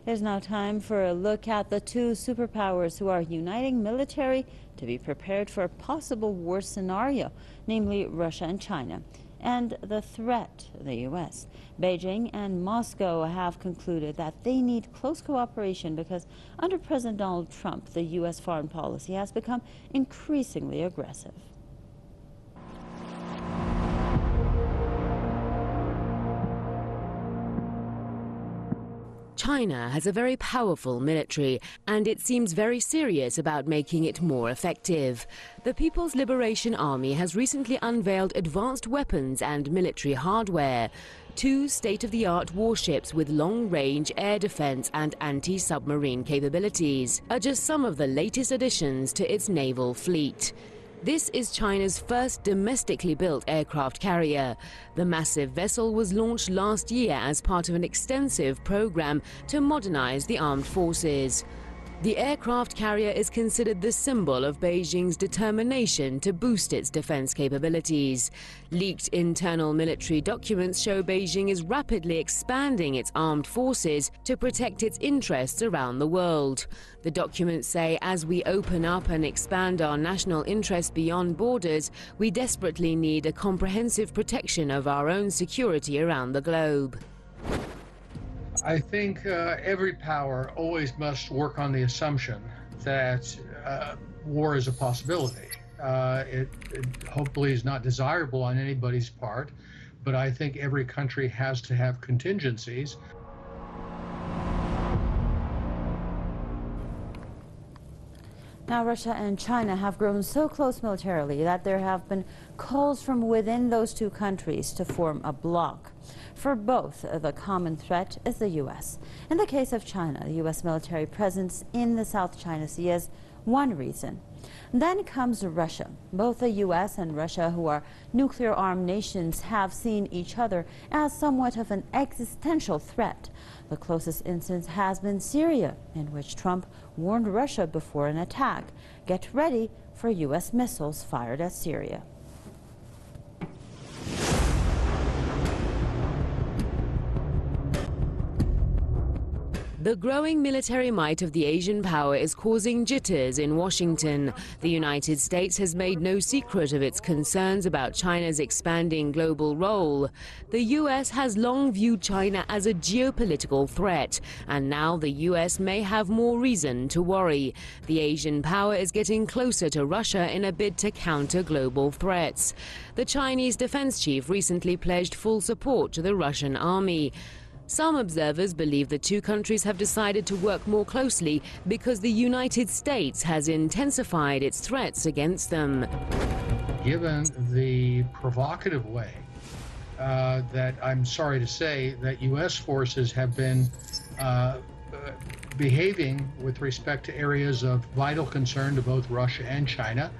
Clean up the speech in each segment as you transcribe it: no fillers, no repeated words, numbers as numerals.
It is now time for a look at the two superpowers who are uniting military to be prepared for a possible war scenario, namely Russia and China, and the threat, the U.S. Beijing and Moscow have concluded that they need close cooperation because under President Donald Trump, the U.S. foreign policy has become increasingly aggressive. China has a very powerful military, and it seems very serious about making it more effective. The People's Liberation Army has recently unveiled advanced weapons and military hardware. 2 state-of-the-art warships with long-range air defense and anti-submarine capabilities are just some of the latest additions to its naval fleet. This is China's first domestically built aircraft carrier. The massive vessel was launched last year as part of an extensive program to modernize the armed forces. The aircraft carrier is considered the symbol of Beijing's determination to boost its defense capabilities. Leaked internal military documents show Beijing is rapidly expanding its armed forces to protect its interests around the world. The documents say, as we open up and expand our national interests beyond borders, we desperately need a comprehensive protection of our own security around the globe. I think every power always must work on the assumption that war is a possibility. It hopefully is not desirable on anybody's part, but I think every country has to have contingencies. Now, Russia and China have grown so close militarily that there have been calls from within those two countries to form a bloc. For both, the common threat is the U.S. In the case of China, the U.S. military presence in the South China Sea is one reason. Then comes Russia. Both the U.S. and Russia, who are nuclear-armed nations, have seen each other as somewhat of an existential threat. The closest instance has been Syria, in which Trump warned Russia before an attack. Get ready for U.S. missiles fired at Syria. The growing military might of the Asian power is causing jitters in Washington. The United States has made no secret of its concerns about China's expanding global role. The U.S. has long viewed China as a geopolitical threat, and now the U.S. may have more reason to worry. The Asian power is getting closer to Russia in a bid to counter global threats. The Chinese defense chief recently pledged full support to the Russian army. Some observers believe the two countries have decided to work more closely because the United States has intensified its threats against them. Given the provocative way that I'm sorry to say that U.S. forces have been behaving with respect to areas of vital concern to both Russia and China,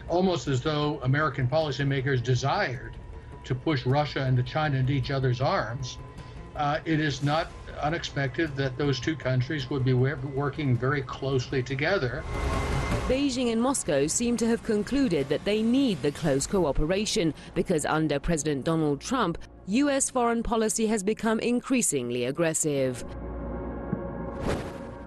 almost as though American policymakers desired to push Russia and China into each other's arms, it is not unexpected that those two countries would be working very closely together. Beijing and Moscow seem to have concluded that they need the close cooperation because under President Donald Trump, U.S. foreign policy has become increasingly aggressive.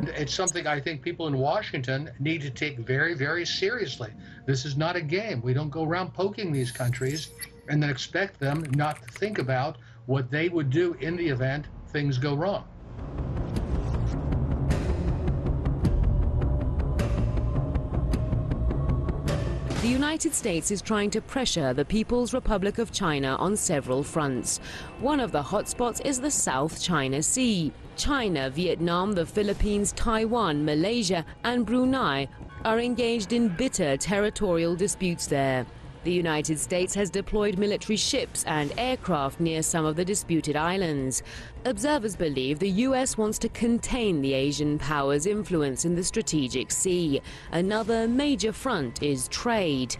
It's something I think people in Washington need to take very, very seriously. This is not a game. We don't go around poking these countries and then expect them not to think about what they would do in the event things go wrong. The United States is trying to pressure the People's Republic of China on several fronts. One of the hotspots is the South China Sea. China, Vietnam, the Philippines, Taiwan, Malaysia, and Brunei are engaged in bitter territorial disputes there. The United States has deployed military ships and aircraft near some of the disputed islands. Observers believe the U.S. wants to contain the Asian power's influence in the strategic sea. Another major front is trade.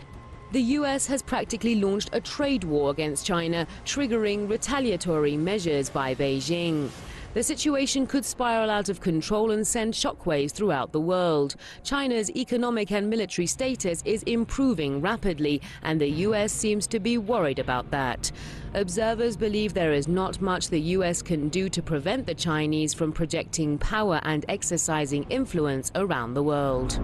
The U.S. has practically launched a trade war against China, triggering retaliatory measures by Beijing. The situation could spiral out of control and send shockwaves throughout the world. China's economic and military status is improving rapidly, and the US seems to be worried about that. Observers believe there is not much the US can do to prevent the Chinese from projecting power and exercising influence around the world.